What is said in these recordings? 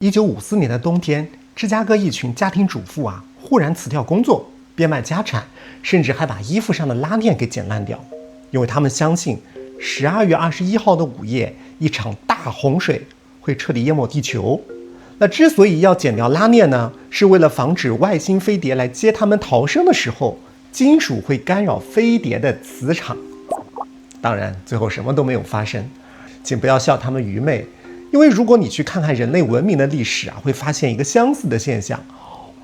1954年的冬天，芝加哥一群家庭主妇忽然辞掉工作，变卖家产，甚至还把衣服上的拉链给剪烂掉，因为他们相信12月21号的午夜，一场大洪水会彻底淹没地球。那之所以要剪掉拉链呢，是为了防止外星飞碟来接他们逃生的时候，金属会干扰飞碟的磁场。当然，最后什么都没有发生，请不要笑他们愚昧。因为如果你去看看人类文明的历史会发现一个相似的现象，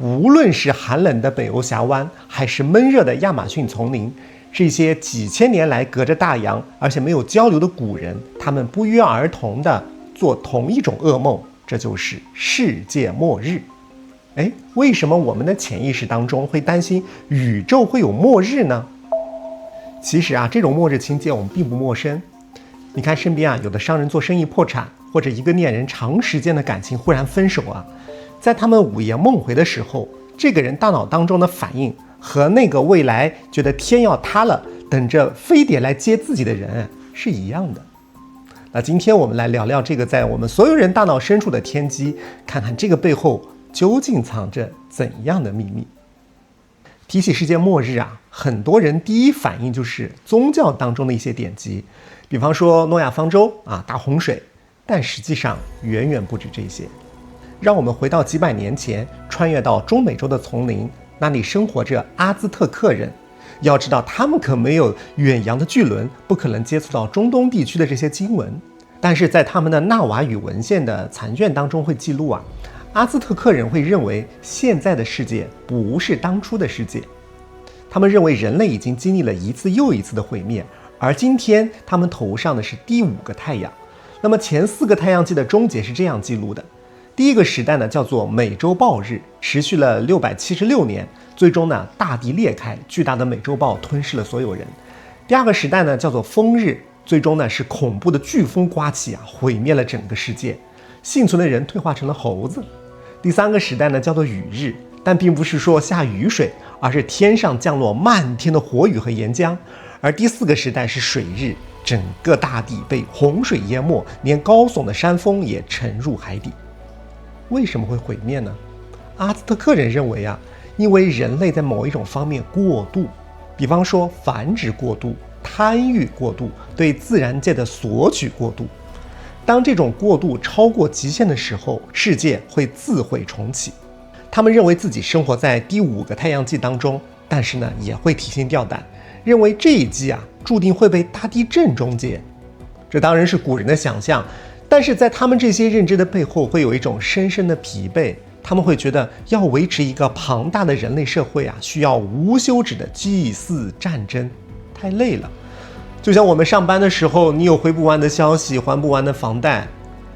无论是寒冷的北欧峡湾，还是闷热的亚马逊丛林，这些几千年来隔着大洋而且没有交流的古人，他们不约而同的做同一种噩梦，这就是世界末日。为什么我们的潜意识当中会担心宇宙会有末日呢？其实这种末日情节我们并不陌生。你看身边有的商人做生意破产，或者一个恋人长时间的感情忽然分手在他们午夜梦回的时候，这个人大脑当中的反应和那个未来觉得天要塌了，等着飞碟来接自己的人是一样的。那今天我们来聊聊这个在我们所有人大脑深处的天机，看看这个背后究竟藏着怎样的秘密。提起世界末日很多人第一反应就是宗教当中的一些典籍，比方说诺亚方舟大洪水，但实际上远远不止这些。让我们回到几百年前，穿越到中美洲的丛林，那里生活着阿兹特克人。要知道他们可没有远洋的巨轮，不可能接触到中东地区的这些经文，但是在他们的纳瓦语文献的残卷当中会记录阿兹特克人会认为现在的世界不是当初的世界，他们认为人类已经经历了一次又一次的毁灭，而今天他们头上的是第5个太阳。那么前4个太阳纪的终结是这样记录的：第一个时代呢叫做美洲豹日，持续了676年，最终呢大地裂开，巨大的美洲豹吞噬了所有人。第二个时代呢叫做风日，最终呢是恐怖的飓风刮起毁灭了整个世界，幸存的人退化成了猴子。第3个时代呢叫做雨日，但并不是说下雨水，而是天上降落漫天的火雨和岩浆。而第4个时代是水日，整个大地被洪水淹没，连高耸的山峰也沉入海底。为什么会毁灭呢？阿兹特克人认为因为人类在某一种方面过度，比方说繁殖过度、贪欲过度、对自然界的索取过度。当这种过度超过极限的时候，世界会自毁重启。他们认为自己生活在第5个太阳纪当中，但是呢也会提心吊胆，认为这一季注定会被大地震终结。这当然是古人的想象，但是在他们这些认知的背后，会有一种深深的疲惫。他们会觉得要维持一个庞大的人类社会需要无休止的祭祀战争，太累了。就像我们上班的时候，你有回不完的消息，还不完的房贷。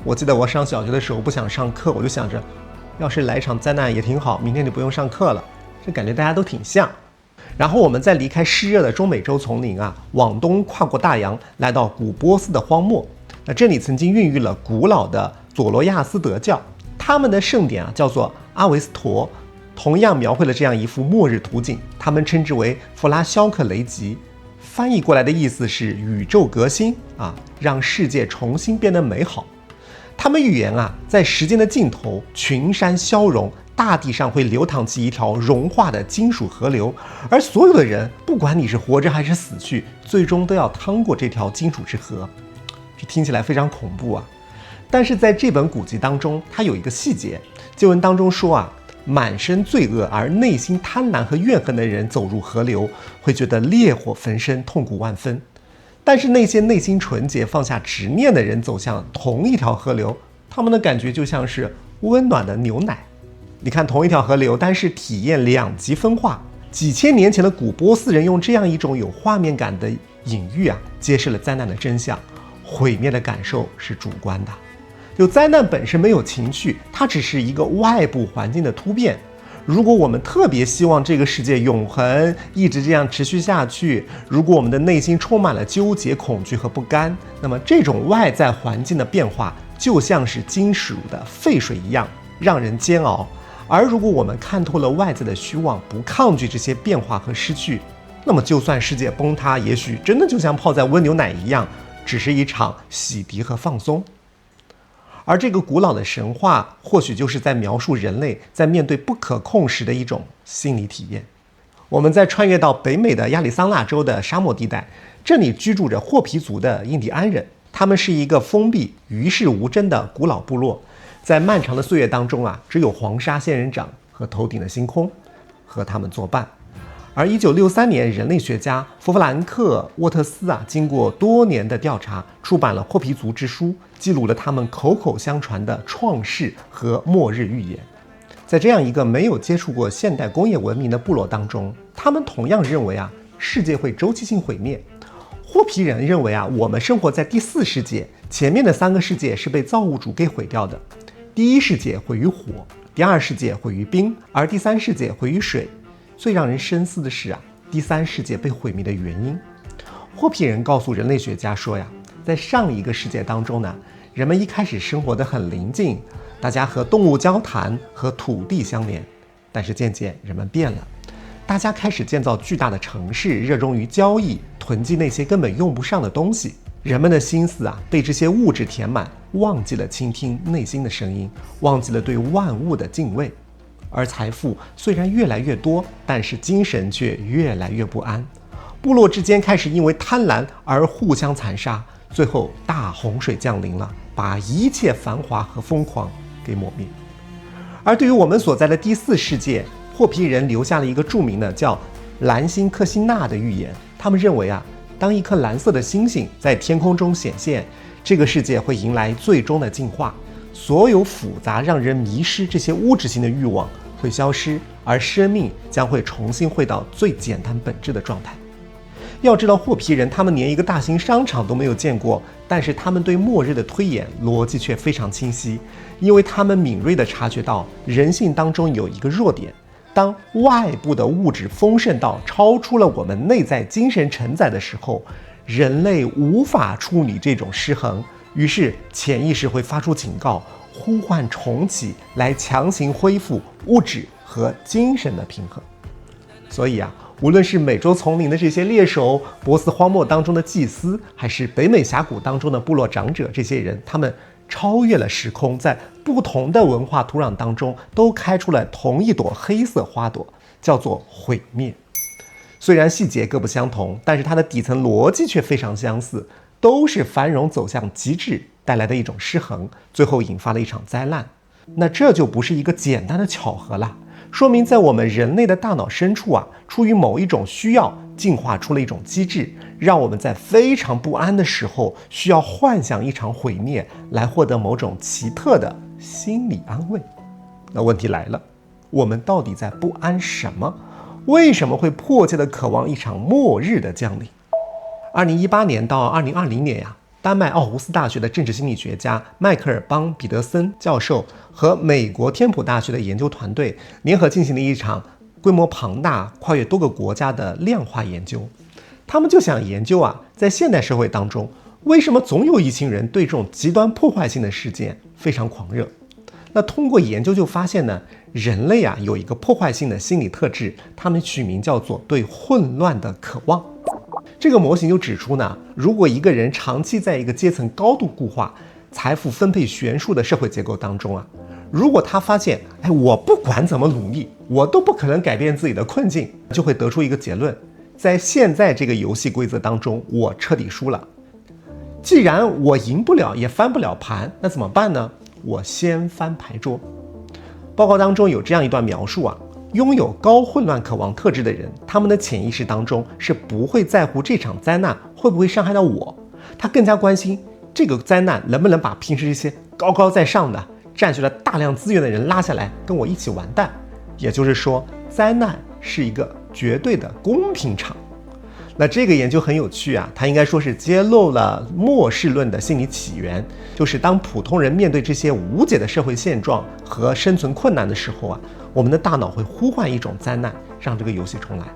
我记得我上小学的时候不想上课，我就想着要是来场灾难也挺好，明天就不用上课了。这感觉大家都挺像。然后我们再离开湿热的中美洲丛林往东跨过大洋，来到古波斯的荒漠。那这里曾经孕育了古老的佐罗亚斯德教，他们的圣典叫做阿维斯陀，同样描绘了这样一幅末日图景，他们称之为弗拉肖克雷吉，翻译过来的意思是宇宙革新让世界重新变得美好。他们预言在时间的尽头，群山消融，大地上会流淌起一条融化的金属河流，而所有的人，不管你是活着还是死去，最终都要趟过这条金属之河。这听起来非常恐怖但是在这本古籍当中，它有一个细节，经文当中说满身罪恶而内心贪婪和怨恨的人走入河流，会觉得烈火焚身，痛苦万分。但是那些内心纯洁、放下执念的人走向同一条河流，他们的感觉就像是温暖的牛奶。你看同一条河流，但是体验2极分化。几千年前的古波斯人用这样一种有画面感的隐喻揭示了灾难的真相。毁灭的感受是主观的，就灾难本身没有情绪，它只是一个外部环境的突变。如果我们特别希望这个世界永恒一直这样持续下去，如果我们的内心充满了纠结、恐惧和不甘，那么这种外在环境的变化就像是金属的沸水一样，让人煎熬。而如果我们看透了外在的虚妄，不抗拒这些变化和失去，那么就算世界崩塌，也许真的就像泡在温牛奶一样，只是一场洗涤和放松。而这个古老的神话或许就是在描述人类在面对不可控时的一种心理体验。我们再穿越到北美的亚利桑那州的沙漠地带，这里居住着霍皮族的印第安人，他们是一个封闭、与世无争的古老部落。在漫长的岁月当中只有黄沙仙人掌和头顶的星空和他们作伴。而1963年，人类学家弗兰克·沃特斯经过多年的调查，出版了《霍皮族之书》，记录了他们口口相传的创世和末日预言。在这样一个没有接触过现代工业文明的部落当中，他们同样认为世界会周期性毁灭。霍皮人认为我们生活在第4世界，前面的3个世界是被造物主给毁掉的。第1世界毁于火，第2世界毁于冰，而第3世界毁于水。最让人深思的是第3世界被毁灭的原因。霍皮人告诉人类学家说在上一个世界当中呢，人们一开始生活得很邻近，大家和动物交谈，和土地相连。但是渐渐人们变了，大家开始建造巨大的城市，热衷于交易，囤积那些根本用不上的东西。人们的心思被这些物质填满，忘记了倾听内心的声音，忘记了对万物的敬畏。而财富虽然越来越多，但是精神却越来越不安。部落之间开始因为贪婪而互相残杀，最后大洪水降临了，把一切繁华和疯狂给抹灭。而对于我们所在的第4世界，霍皮人留下了一个著名的叫蓝星克西纳的预言。他们认为当一颗蓝色的星星在天空中显现，这个世界会迎来最终的进化，所有复杂让人迷失这些物质性的欲望会消失，而生命将会重新回到最简单本质的状态。要知道，霍皮人他们连一个大型商场都没有见过，但是他们对末日的推演逻辑却非常清晰，因为他们敏锐地察觉到人性当中有一个弱点，当外部的物质丰盛到超出了我们内在精神承载的时候，人类无法处理这种失衡，于是潜意识会发出警告，呼唤重启，来强行恢复物质和精神的平衡。所以无论是美洲丛林的这些猎手，波斯荒漠当中的祭司，还是北美峡谷当中的部落长者，这些人他们超越了时空，在不同的文化土壤当中都开出了同一朵黑色花朵，叫做毁灭。虽然细节各不相同，但是它的底层逻辑却非常相似，都是繁荣走向极致带来的一种失衡，最后引发了一场灾难。那这就不是一个简单的巧合了，说明在我们人类的大脑深处出于某一种需要，进化出了一种机制，让我们在非常不安的时候需要幻想一场毁灭，来获得某种奇特的心理安慰。那问题来了，我们到底在不安什么？为什么会迫切地渴望一场末日的降临？2018年到2020年丹麦奥胡斯大学的政治心理学家迈克尔·邦彼得森教授和美国天普大学的研究团队联合进行了一场规模庞大、跨越多个国家的量化研究。他们就想研究在现代社会当中，为什么总有一群人对这种极端破坏性的事件非常狂热？那通过研究就发现呢，人类有一个破坏性的心理特质，他们取名叫做对混乱的渴望。这个模型就指出呢，如果一个人长期在一个阶层高度固化、财富分配悬殊的社会结构当中如果他发现我不管怎么努力，我都不可能改变自己的困境，就会得出一个结论，在现在这个游戏规则当中，我彻底输了。既然我赢不了也翻不了盘，那怎么办呢？我先翻牌桌。报告当中有这样一段描述拥有高混乱渴望特质的人，他们的潜意识当中是不会在乎这场灾难会不会伤害到我，他更加关心这个灾难能不能把平时这些高高在上的占据了大量资源的人拉下来跟我一起完蛋。也就是说，灾难是一个绝对的公平场。那这个研究很有趣它应该说是揭露了末世论的心理起源，就是当普通人面对这些无解的社会现状和生存困难的时候我们的大脑会呼唤一种灾难，让这个游戏重来。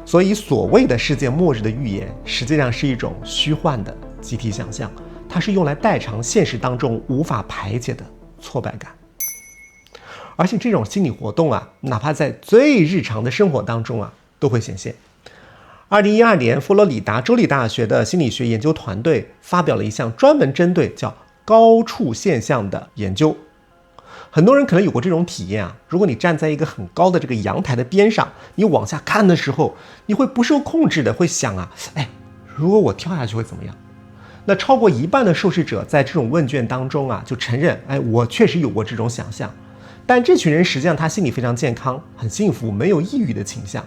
所以所谓的世界末日的预言，实际上是一种虚幻的集体想象，它是用来代偿现实当中无法排解的挫败感。而且这种心理活动哪怕在最日常的生活当中都会显现。2012年，佛罗里达州立大学的心理学研究团队发表了一项专门针对叫高处现象的研究。很多人可能有过这种体验啊，如果你站在一个很高的这个阳台的边上，你往下看的时候，你会不受控制的会想啊，如果我跳下去会怎么样？那超过一半的受试者在这种问卷当中啊，就承认，我确实有过这种想象。但这群人实际上他心理非常健康，很幸福，没有抑郁的倾向。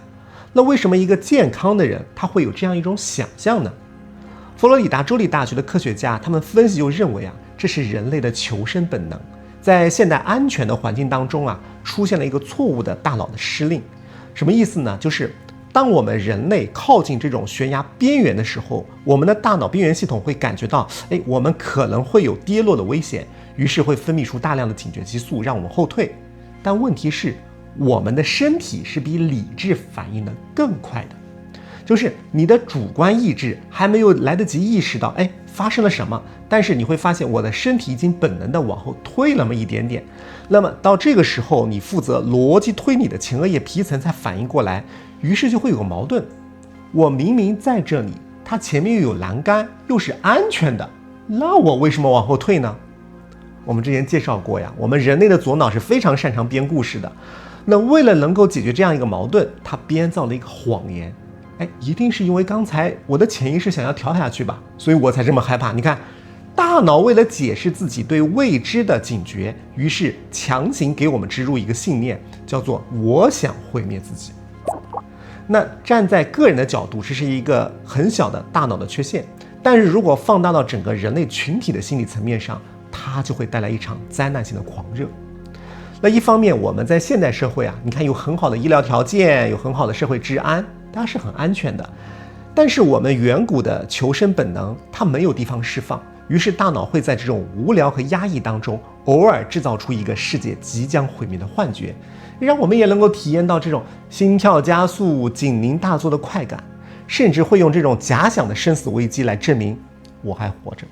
那为什么一个健康的人他会有这样一种想象呢？佛罗里达州立大学的科学家他们分析就认为啊，这是人类的求生本能。在现代安全的环境当中啊，出现了一个错误的大脑的失令。什么意思呢？就是当我们人类靠近这种悬崖边缘的时候，我们的大脑边缘系统会感觉到，我们可能会有跌落的危险，于是会分泌出大量的警觉激素，让我们后退。但问题是，我们的身体是比理智反应的更快的，就是你的主观意志还没有来得及意识到，发生了什么，但是你会发现我的身体已经本能的往后退了那么一点点。那么到这个时候，你负责逻辑推理的前额叶皮层才反应过来，于是就会有个矛盾。我明明在这里，它前面又有栏杆，又是安全的，那我为什么往后退呢？我们之前介绍过呀，我们人类的左脑是非常擅长编故事的。那为了能够解决这样一个矛盾，他编造了一个谎言。一定是因为刚才我的潜意识想要跳下去吧，所以我才这么害怕。你看，大脑为了解释自己对未知的警觉，于是强行给我们植入一个信念，叫做我想毁灭自己。那站在个人的角度，这是一个很小的大脑的缺陷，但是如果放大到整个人类群体的心理层面上，它就会带来一场灾难性的狂热。那一方面，我们在现代社会啊，你看有很好的医疗条件，有很好的社会治安，大家是很安全的。但是我们远古的求生本能，它没有地方释放，于是大脑会在这种无聊和压抑当中，偶尔制造出一个世界即将毁灭的幻觉，让我们也能够体验到这种心跳加速、警铃大作的快感，甚至会用这种假想的生死危机来证明我还活着。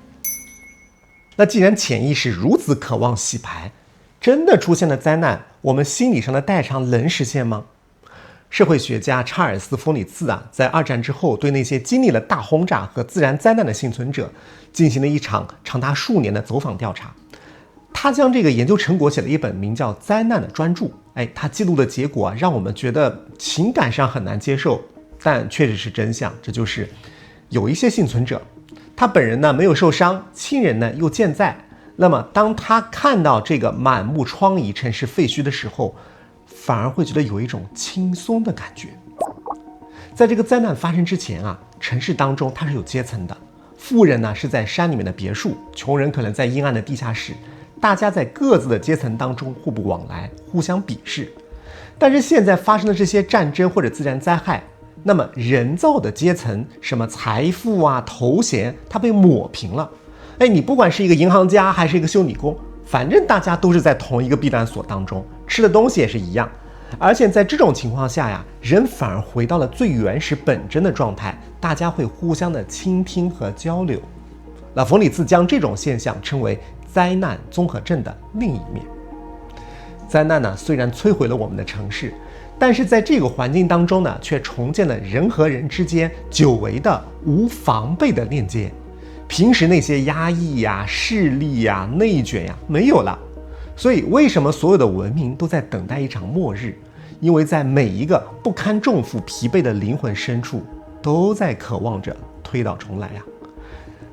那既然潜意识如此渴望洗牌，真的出现了灾难，我们心理上的代偿能实现吗？社会学家查尔斯·弗里茨啊，在二战之后对那些经历了大轰炸和自然灾难的幸存者进行了一场长达数年的走访调查。他将这个研究成果写了一本名叫《灾难》的专著。他记录的结果啊，让我们觉得情感上很难接受，但确实是真相。这就是有一些幸存者，他本人呢没有受伤，亲人呢又健在。那么当他看到这个满目疮痍、城市废墟的时候，反而会觉得有一种轻松的感觉。在这个灾难发生之前啊，城市当中它是有阶层的，富人呢是在山里面的别墅，穷人可能在阴暗的地下室，大家在各自的阶层当中互不往来，互相鄙视。但是现在发生的这些战争或者自然灾害，那么人造的阶层，什么财富啊、头衔，它被抹平了。你不管是一个银行家还是一个修理工，反正大家都是在同一个避难所当中，吃的东西也是一样。而且在这种情况下呀，人反而回到了最原始本真的状态，大家会互相的倾听和交流。那冯里茨将这种现象称为灾难综合症的另一面。灾难呢，虽然摧毁了我们的城市，但是在这个环境当中呢，却重建了人和人之间久违的无防备的链接。平时那些压抑呀、势力呀、内卷呀没有了。所以为什么所有的文明都在等待一场末日？因为在每一个不堪重负、疲惫的灵魂深处，都在渴望着推倒重来呀。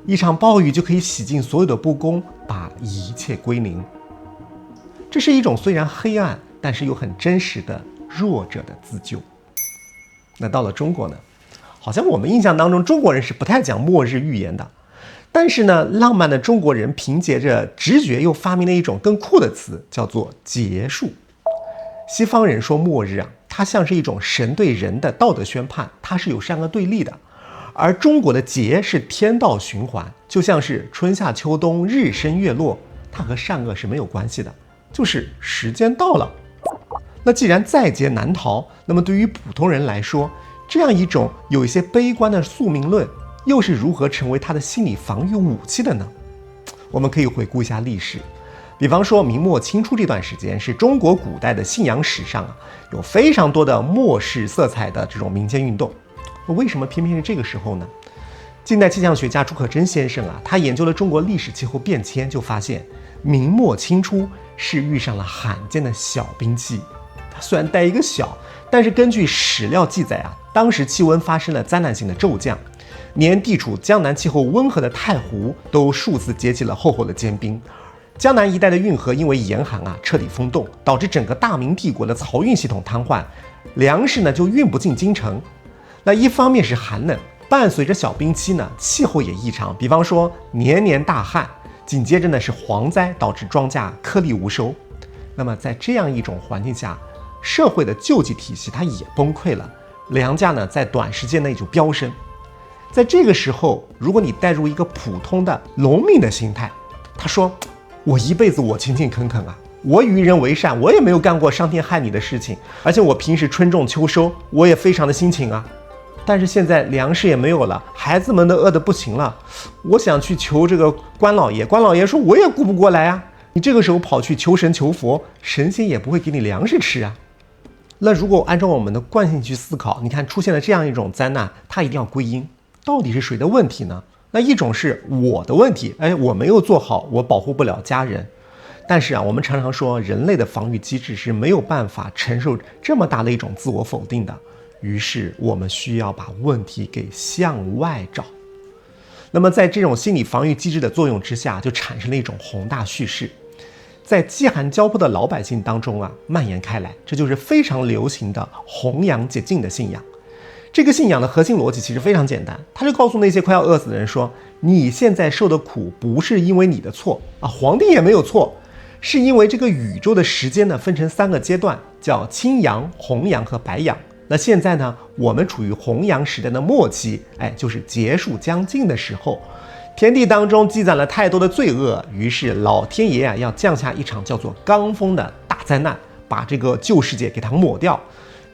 一场暴雨就可以洗净所有的不公，把一切归零。这是一种虽然黑暗，但是又很真实的弱者的自救。那到了中国呢？好像我们印象当中，中国人是不太讲末日预言的。但是呢，浪漫的中国人凭借着直觉又发明了一种更酷的词，叫做结束。西方人说末日啊，它像是一种神对人的道德宣判，它是有善恶对立的。而中国的劫是天道循环，就像是春夏秋冬日升月落，它和善恶是没有关系的，就是时间到了。那既然在劫难逃，那么对于普通人来说，这样一种有一些悲观的宿命论又是如何成为他的心理防御武器的呢？我们可以回顾一下历史，比方说明末清初这段时间是中国古代的信仰史上有非常多的末世色彩的这种民间运动。为什么偏偏是这个时候呢？近代气象学家朱可桢先生他研究了中国历史气候变迁，就发现明末清初是遇上了罕见的小冰期。它虽然带一个小，但是根据史料记载当时气温发生了灾难性的骤降，连地处江南气候温和的太湖都数次结起了厚厚的坚冰。江南一带的运河因为严寒彻底封冻，导致整个大明帝国的漕运系统瘫痪，粮食呢就运不进京城。那一方面是寒冷，伴随着小冰期呢，气候也异常，比方说年年大旱，紧接着呢是蝗灾，导致庄稼颗粒无收。那么在这样一种环境下，社会的救济体系它也崩溃了，粮价呢在短时间内就飙升。在这个时候，如果你带入一个普通的农民的心态，他说我一辈子我勤勤恳恳我与人为善，我也没有干过伤天害理的事情，而且我平时春种秋收，我也非常的辛勤但是现在粮食也没有了，孩子们都饿得不行了，我想去求这个关老爷，关老爷说我也顾不过来你这个时候跑去求神求佛，神仙也不会给你粮食吃那如果按照我们的惯性去思考，你看出现了这样一种灾难，它一定要归因，到底是谁的问题呢？那一种是我的问题，我没有做好，我保护不了家人。但是我们常常说人类的防御机制是没有办法承受这么大的一种自我否定的，于是我们需要把问题给向外找。那么在这种心理防御机制的作用之下，就产生了一种宏大叙事，在饥寒交迫的老百姓当中蔓延开来，这就是非常流行的弘扬解禁的信仰。这个信仰的核心逻辑其实非常简单，他就告诉那些快要饿死的人说，你现在受的苦不是因为你的错皇帝也没有错，是因为这个宇宙的时间呢分成3个阶段，叫青阳、红阳和白阳。那现在呢，我们处于红阳时代的末期，就是结束将近的时候。天地当中积攒了太多的罪恶，于是老天爷要降下一场叫做罡风的大灾难，把这个旧世界给它抹掉。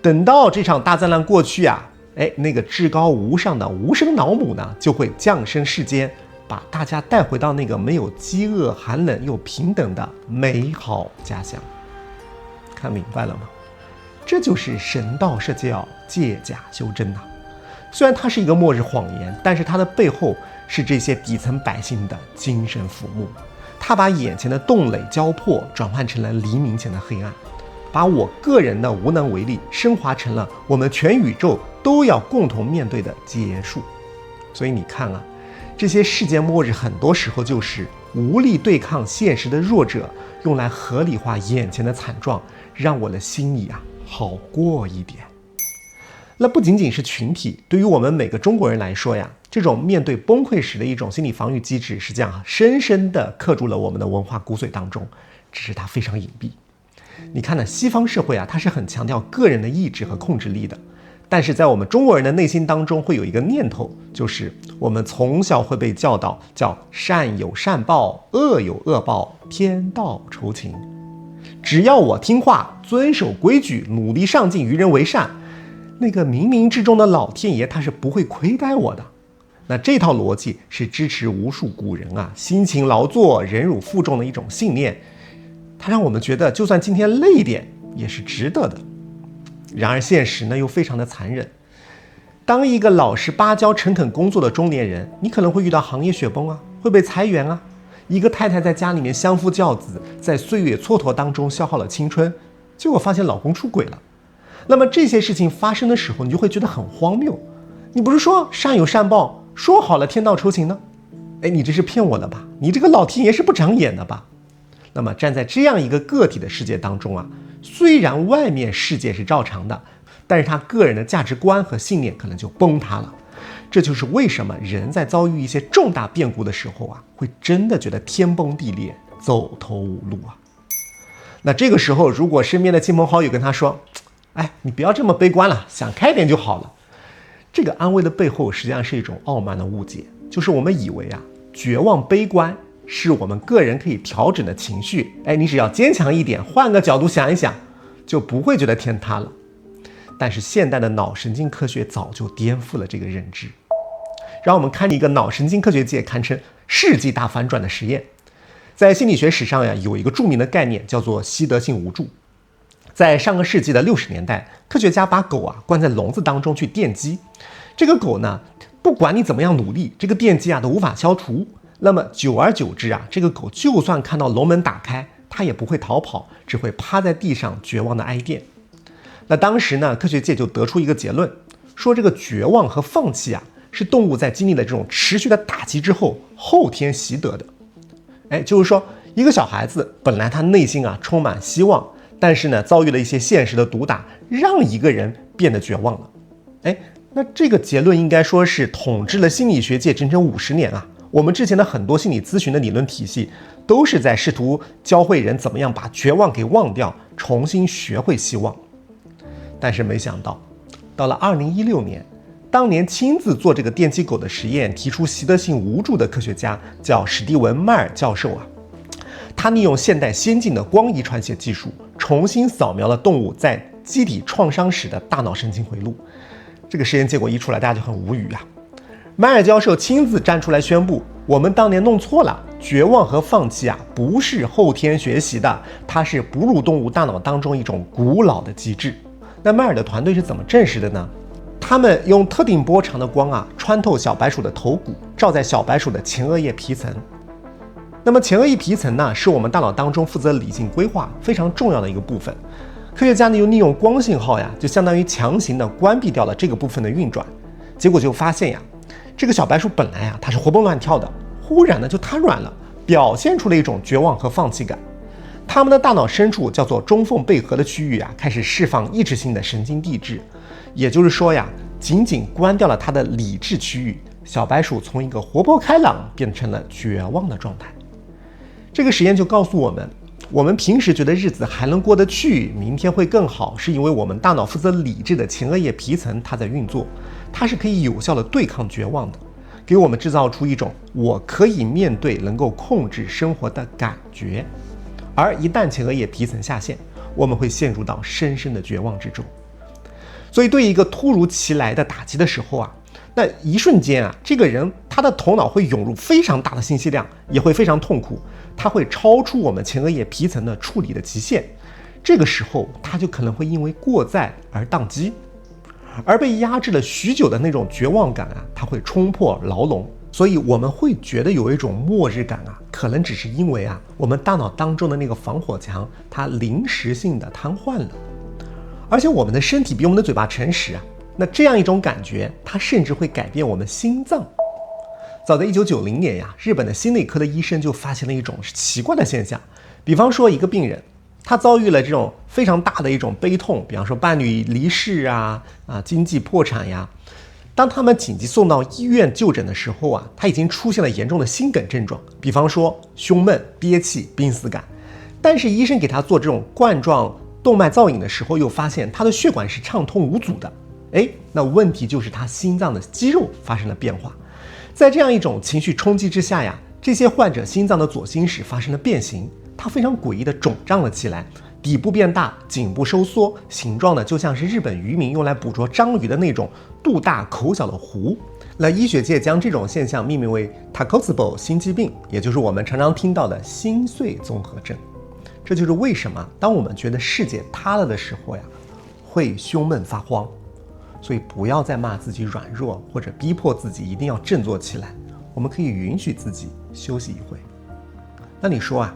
等到这场大灾难过去那个至高无上的无声老母呢，就会降生世间，把大家带回到那个没有饥饿、寒冷又平等的美好家乡。看明白了吗？这就是神道社教借假修真虽然它是一个末日谎言，但是它的背后是这些底层百姓的精神抚摸。它把眼前的冻垒交迫转换成了黎明前的黑暗，把我个人的无能为力升华成了我们全宇宙都要共同面对的结束。所以你看这些世界末日很多时候就是无力对抗现实的弱者用来合理化眼前的惨状，让我的心里好过一点。那不仅仅是群体，对于我们每个中国人来说这种面对崩溃时的一种心理防御机制，实际上深深地刻入了我们的文化骨髓当中，只是它非常隐蔽。你看西方社会它是很强调个人的意志和控制力的，但是在我们中国人的内心当中会有一个念头，就是我们从小会被教导叫善有善报，恶有恶报，天道酬勤。只要我听话，遵守规矩，努力上进，与人为善，那个冥冥之中的老天爷他是不会亏待我的。那这套逻辑是支持无数古人辛勤劳作、忍辱负重的一种信念，它让我们觉得就算今天累一点也是值得的。然而现实呢又非常的残忍，当一个老实巴交、诚恳工作的中年人，你可能会遇到行业雪崩会被裁员一个太太在家里面相夫教子，在岁月蹉跎当中消耗了青春，结果发现老公出轨了。那么这些事情发生的时候，你就会觉得很荒谬。你不是说善有善报，说好了天道酬勤呢？你这是骗我的吧？你这个老天爷是不长眼的吧？那么站在这样一个个体的世界当中虽然外面世界是照常的，但是他个人的价值观和信念可能就崩塌了。这就是为什么人在遭遇一些重大变故的时候会真的觉得天崩地裂、走投无路那这个时候，如果身边的亲朋好友跟他说，你不要这么悲观了，想开点就好了，这个安慰的背后实际上是一种傲慢的误解，就是我们以为绝望悲观是我们个人可以调整的情绪，你只要坚强一点，换个角度想一想，就不会觉得天塌了。但是现代的脑神经科学早就颠覆了这个认知。让我们看一个脑神经科学界堪称世纪大反转的实验。在心理学史上有一个著名的概念叫做习得性无助。在上个世纪的60年代，科学家把狗关在笼子当中去电击。这个狗呢，不管你怎么样努力，这个电击啊都无法消除。那么久而久之啊，这个狗就算看到笼门打开，它也不会逃跑，只会趴在地上绝望的挨电。那当时呢，科学界就得出一个结论，说这个绝望和放弃啊，是动物在经历了这种持续的打击之后后天习得的。就是说，一个小孩子本来他内心啊充满希望，但是呢，遭遇了一些现实的毒打，让一个人变得绝望了。那这个结论应该说是统治了心理学界整整50年啊。我们之前的很多心理咨询的理论体系，都是在试图教会人怎么样把绝望给忘掉，重新学会希望。但是没想到，到了2016年，当年亲自做这个电击狗的实验，提出习得性无助的科学家叫史蒂文·迈尔教授啊。他利用现代先进的光遗传学技术，重新扫描了动物在机体创伤时的大脑神经回路。这个实验结果一出来，大家就很无语啊。迈尔教授亲自站出来宣布，我们当年弄错了，绝望和放弃啊不是后天学习的，它是哺乳动物大脑当中一种古老的机制。那迈尔的团队是怎么证实的呢？他们用特定波长的光啊，穿透小白鼠的头骨，照在小白鼠的前额叶皮层。那么前额叶皮层呢，是我们大脑当中负责理性规划非常重要的一个部分。科学家呢又利用光信号呀，就相当于强行的关闭掉了这个部分的运转。结果就发现呀，这个小白鼠本来啊它是活蹦乱跳的，忽然呢就瘫软了，表现出了一种绝望和放弃感。它们的大脑深处叫做中缝背核的区域啊，开始释放抑制性的神经递质。也就是说呀，仅仅关掉了它的理智区域，小白鼠从一个活泼开朗变成了绝望的状态。这个实验就告诉我们，我们平时觉得日子还能过得去，明天会更好，是因为我们大脑负责理智的前额叶皮层它在运作，它是可以有效的对抗绝望的，给我们制造出一种我可以面对、能够控制生活的感觉。而一旦前额叶皮层下陷，我们会陷入到深深的绝望之中。所以对一个突如其来的打击的时候啊，那一瞬间啊，这个人他的头脑会涌入非常大的信息量，也会非常痛苦，他会超出我们前额叶皮层的处理的极限。这个时候他就可能会因为过载而宕机，而被压制了许久的那种绝望感啊，它会冲破牢笼。所以我们会觉得有一种末日感啊，可能只是因为啊，我们大脑当中的那个防火墙它临时性的瘫痪了。而且我们的身体比我们的嘴巴诚实啊，那这样一种感觉，它甚至会改变我们心脏。早在1990年呀，日本的心内科的医生就发现了一种奇怪的现象，比方说一个病人，他遭遇了这种非常大的一种悲痛，比方说伴侣离世啊，经济破产呀。当他们紧急送到医院就诊的时候啊，他已经出现了严重的心梗症状，比方说胸闷、憋气、濒死感。但是医生给他做这种冠状动脉造影的时候，又发现他的血管是畅通无阻的。那问题就是他心脏的肌肉发生了变化。在这样一种情绪冲击之下呀，这些患者心脏的左心室发生了变形，它非常诡异的肿胀了起来，底部变大，颈部收缩，形状呢就像是日本渔民用来捕捉章鱼的那种肚大口小的壶。那医学界将这种现象命名为 Takotsubo 心肌病，也就是我们常常听到的心碎综合症。这就是为什么当我们觉得世界塌了的时候呀，会胸闷发慌。所以不要再骂自己软弱，或者逼迫自己一定要振作起来，我们可以允许自己休息一会。那你说啊，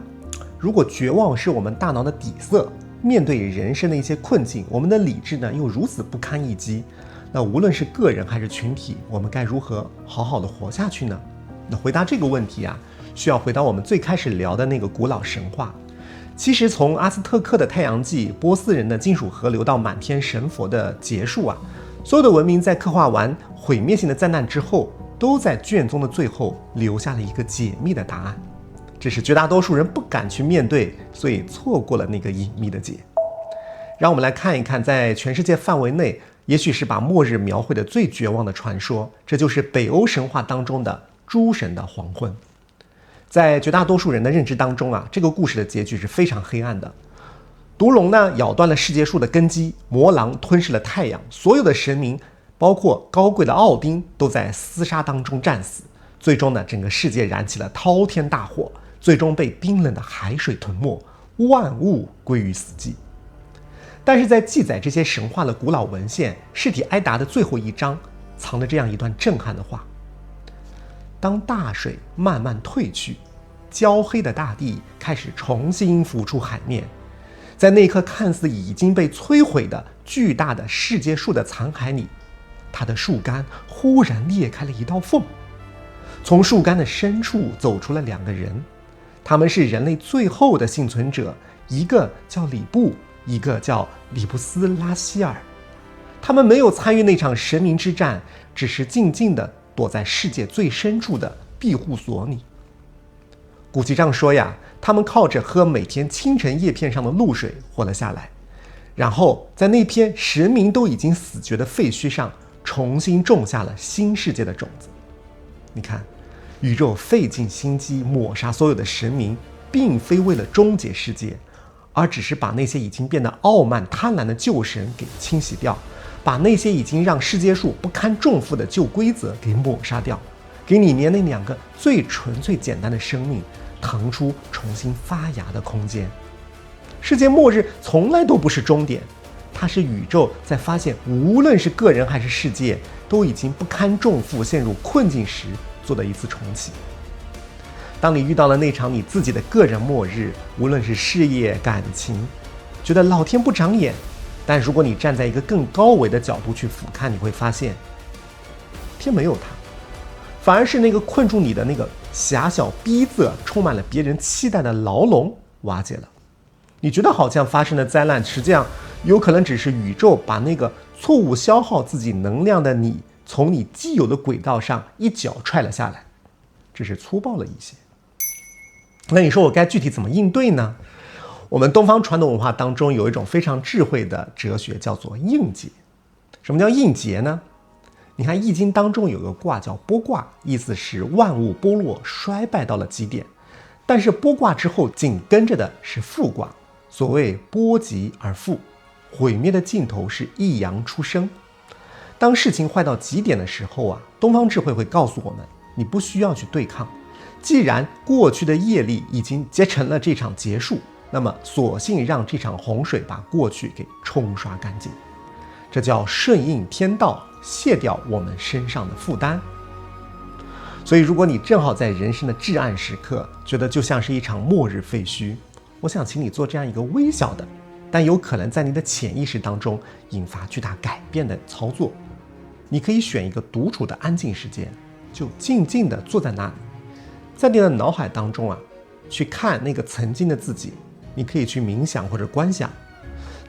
如果绝望是我们大脑的底色，面对人生的一些困境，我们的理智呢又如此不堪一击，那无论是个人还是群体，我们该如何好好的活下去呢？那回答这个问题啊，需要回到我们最开始聊的那个古老神话。其实从阿兹特克的太阳纪、波斯人的金属河流到满天神佛的结束啊，所有的文明在刻画完毁灭性的灾难之后，都在卷宗的最后留下了一个解密的答案。这是绝大多数人不敢去面对，所以错过了那个隐秘的解。让我们来看一看，在全世界范围内，也许是把末日描绘的最绝望的传说，这就是北欧神话当中的诸神的黄昏。在绝大多数人的认知当中啊，这个故事的结局是非常黑暗的。毒龙呢咬断了世界树的根基，魔狼吞噬了太阳，所有的神明，包括高贵的奥丁，都在厮杀当中战死。最终呢，整个世界燃起了滔天大火，最终被冰冷的海水吞没，万物归于死寂。但是在记载这些神话的古老文献《世体埃达》的最后一章，藏着这样一段震撼的话：当大水慢慢退去，焦黑的大地开始重新浮出海面，在那棵看似已经被摧毁的巨大的世界树的残骸里，它的树干忽然裂开了一道缝，从树干的深处走出了2个人，他们是人类最后的幸存者，一个叫里布，一个叫里布斯拉希尔。他们没有参与那场神明之战，只是静静地躲在世界最深处的庇护所里。古籍上说呀，他们靠着喝每天清晨叶片上的露水活了下来，然后在那片神明都已经死绝的废墟上重新种下了新世界的种子。你看，宇宙费尽心机抹杀所有的神明，并非为了终结世界，而只是把那些已经变得傲慢贪婪的旧神给清洗掉，把那些已经让世界树不堪重负的旧规则给抹杀掉，给里面那2个最纯粹简单的生命腾出重新发芽的空间。世界末日从来都不是终点，它是宇宙在发现无论是个人还是世界都已经不堪重负陷入困境时做的一次重启。当你遇到了那场你自己的个人末日，无论是事业感情，觉得老天不长眼，但如果你站在一个更高维的角度去俯瞰，你会发现天没有塌，反而是那个困住你的那个狭小逼仄充满了别人期待的牢笼瓦解了。你觉得好像发生的灾难，实际上有可能只是宇宙把那个错误消耗自己能量的你从你既有的轨道上一脚踹了下来，只是粗暴了一些。那你说我该具体怎么应对呢？我们东方传统文化当中有一种非常智慧的哲学，叫做应节。什么叫应节呢？你看易经当中有个卦叫剥卦，意思是万物剥落衰败到了极点，但是剥卦之后紧跟着的是复卦，所谓剥极而复，毁灭的尽头是一阳出生。当事情坏到极点的时候啊，东方智慧会告诉我们，你不需要去对抗，既然过去的业力已经结成了这场结束，那么索性让这场洪水把过去给冲刷干净，这叫顺应天道，卸掉我们身上的负担。所以如果你正好在人生的至暗时刻，觉得就像是一场末日废墟，我想请你做这样一个微小的，但有可能在你的潜意识当中引发巨大改变的操作。你可以选一个独处的安静时间，就静静地坐在那里，在你的脑海当中去看那个曾经的自己。你可以去冥想或者观想，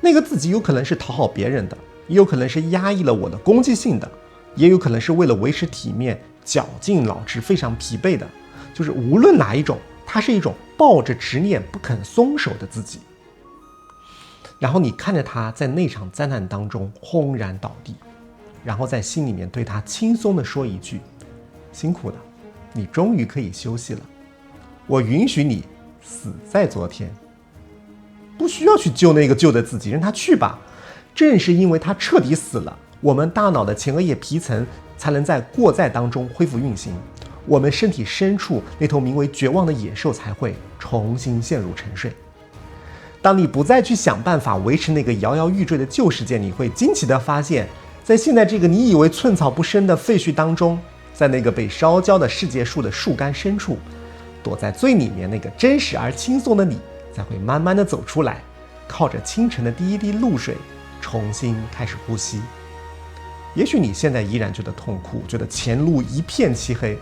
那个自己有可能是讨好别人的，也有可能是压抑了我的攻击性的，也有可能是为了维持体面绞尽脑汁非常疲惫的，就是无论哪一种，它是一种抱着执念不肯松手的自己。然后你看着他在那场灾难当中轰然倒地，然后在心里面对他轻松地说一句：辛苦了，你终于可以休息了，我允许你死在昨天。不需要去救那个旧的自己，让他去吧。正是因为他彻底死了，我们大脑的前额叶皮层才能在过载当中恢复运行，我们身体深处那头名为绝望的野兽才会重新陷入沉睡。当你不再去想办法维持那个摇摇欲坠的旧世界，你会惊奇地发现，在现在这个你以为寸草不生的废墟当中，在那个被烧焦的世界树的树干深处，躲在最里面那个真实而轻松的你才会慢慢地走出来，靠着清晨的第一滴露水重新开始呼吸。也许你现在依然觉得痛苦，觉得前路一片漆黑，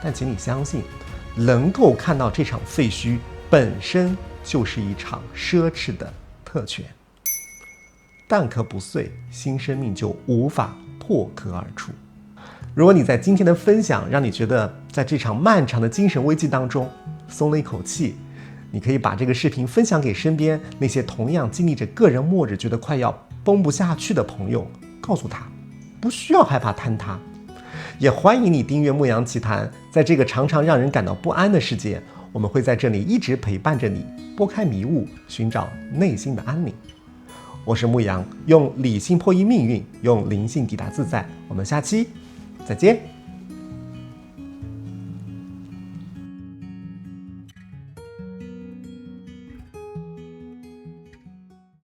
但请你相信，能够看到这场废墟本身就是一场奢侈的特权。蛋壳不碎，新生命就无法破壳而出。如果你在今天的分享让你觉得在这场漫长的精神危机当中松了一口气，你可以把这个视频分享给身边那些同样经历着个人末日觉得快要绷不下去的朋友，告诉他不需要害怕坍塌。也欢迎你订阅牧羊奇谈，在这个常常让人感到不安的世界，我们会在这里一直陪伴着你，拨开迷雾，寻找内心的安宁。我是牧羊，用理性破译命运，用灵性抵达自在。我们下期再见。